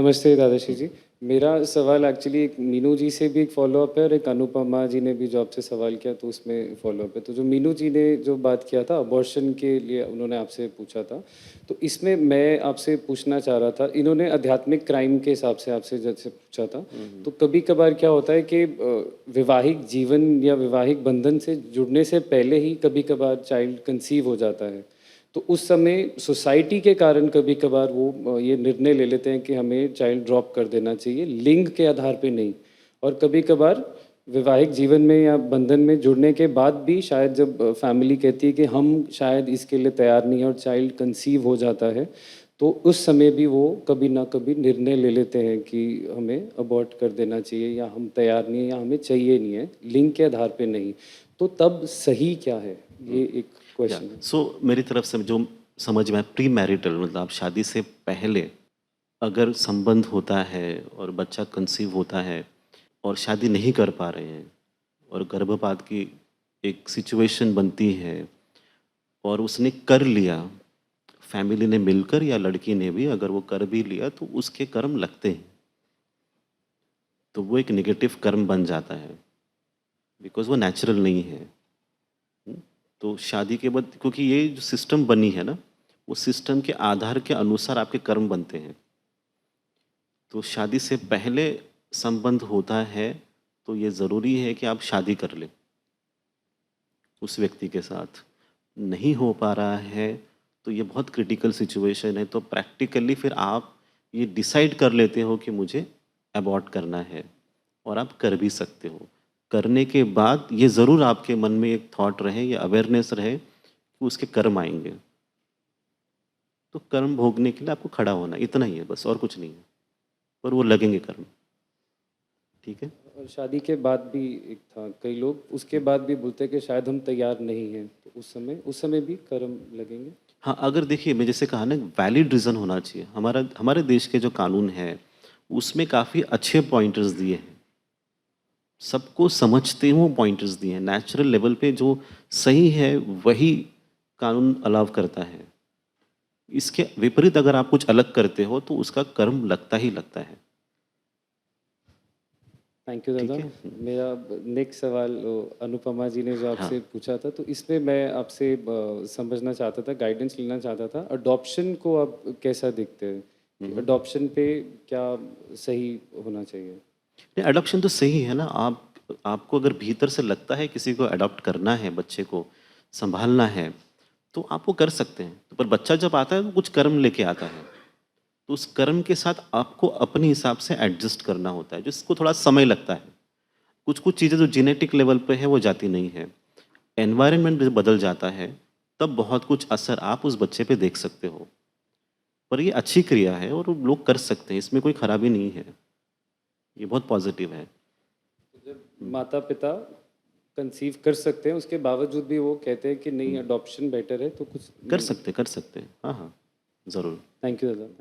नमस्ते दादाश्री जी। मेरा सवाल एक्चुअली एक मीनू जी से भी एक फ़ॉलो-अप है और एक अनुपमा जी ने भी जो आपसे सवाल किया तो उसमें फ़ॉलो-अप है। तो जो मीनू जी ने जो बात किया था अबॉर्शन के लिए उन्होंने आपसे पूछा था, तो इसमें मैं आपसे पूछना चाह रहा था, इन्होंने आध्यात्मिक क्राइम के हिसाब से आपसे जैसे पूछा था, तो कभी-कभार क्या होता है कि वैवाहिक जीवन या वैवाहिक बंधन से जुड़ने से पहले ही कभी-कभार चाइल्ड कंसीव हो जाता है। तो उस समय सोसाइटी के कारण कभी-कभार वो ये निर्णय ले लेते हैं कि हमें चाइल्ड ड्रॉप कर देना चाहिए, लिंग के आधार पे नहीं। और कभी-कभार वैवाहिक जीवन में या बंधन में जुड़ने के बाद भी शायद जब फैमिली कहती है कि हम शायद इसके लिए तैयार नहीं हैं और चाइल्ड कंसीव हो जाता है, तो उस समय भी वो कभी ना कभी निर्णय ले लेते हैं कि हमें अबॉर्ट कर देना चाहिए या हम तैयार नहीं हैं या हमें चाहिए नहीं है, लिंग के आधार पे नहीं। तो तब सही क्या है? ये एक या क्वेश्चन है। सो मेरी तरफ से जो समझ में प्री मैरिटल मतलब आप शादी से पहले अगर संबंध होता है और बच्चा कंसीव होता है और शादी नहीं कर पा रहे हैं और गर्भपात की एक सिचुएशन बनती है और उसने कर लिया, फैमिली ने मिलकर या लड़की ने भी अगर वो कर भी लिया तो उसके कर्म लगते हैं, तो वो एक नेगेटिव कर्म बन जाता है बिकॉज वो नेचुरल नहीं है। तो शादी के बाद क्योंकि ये जो सिस्टम बनी है ना, वो सिस्टम के आधार के अनुसार आपके कर्म बनते हैं। तो शादी से पहले संबंध होता है तो ये ज़रूरी है कि आप शादी कर लें उस व्यक्ति के साथ। नहीं हो पा रहा है तो ये बहुत क्रिटिकल सिचुएशन है, तो प्रैक्टिकली फिर आप ये डिसाइड कर लेते हो कि मुझे अबॉर्ट करना है और आप कर भी सकते हो। करने के बाद ये ज़रूर आपके मन में एक थॉट रहे, ये अवेयरनेस रहे कि उसके कर्म आएंगे। तो कर्म भोगने के लिए आपको खड़ा होना, इतना ही है बस, और कुछ नहीं है। पर वो लगेंगे कर्म। ठीक है। और शादी के बाद भी एक था, कई लोग उसके बाद भी बोलते हैं कि शायद हम तैयार नहीं हैं, तो उस समय भी कर्म लगेंगे। हाँ, अगर देखिए मैं जैसे कहा ना, वैलिड रीज़न होना चाहिए। हमारे देश के जो कानून है उसमें काफ़ी अच्छे पॉइंटर्स दिए हैं, सबको समझते हुए पॉइंटर्स दिए हैं। नेचुरल लेवल पे जो सही है वही कानून अलाउ करता है। इसके विपरीत अगर आप कुछ अलग करते हो तो उसका कर्म लगता ही लगता है। थैंक यू दादा। ठीक है। मेरा नेक्स्ट सवाल अनुपमा जी ने जो हाँ। आपसे पूछा था, तो इसमें मैं आपसे समझना चाहता था, गाइडेंस लेना चाहता था, अडॉप्शन को आप कैसा देखते हैं कि अडॉप्शन पे क्या सही होना चाहिए? नहीं, अडॉप्शन तो सही है ना। आपको अगर भीतर से लगता है किसी को अडॉप्ट करना है, बच्चे को संभालना है, तो आप वो कर सकते हैं। तो पर बच्चा जब आता है तो कुछ कर्म लेके आता है, तो उस कर्म के साथ आपको अपने हिसाब से एडजस्ट करना होता है, जिसको थोड़ा समय लगता है। कुछ कुछ चीज़ें जो जेनेटिक लेवल पे है वो जाती नहीं है। एनवायरनमेंट जब बदल जाता है तब बहुत कुछ असर आप उस बच्चे पे देख सकते हो। पर ये अच्छी क्रिया है और लोग कर सकते हैं, इसमें कोई खराबी नहीं है। ये बहुत पॉजिटिव है। तो जब माता-पिता कंसीव कर सकते हैं, उसके बावजूद भी वो कहते हैं कि नहीं अडॉप्शन बेटर है, तो कुछ कर सकते हाँ हाँ, ज़रूर। थैंक यू दादा। थैंक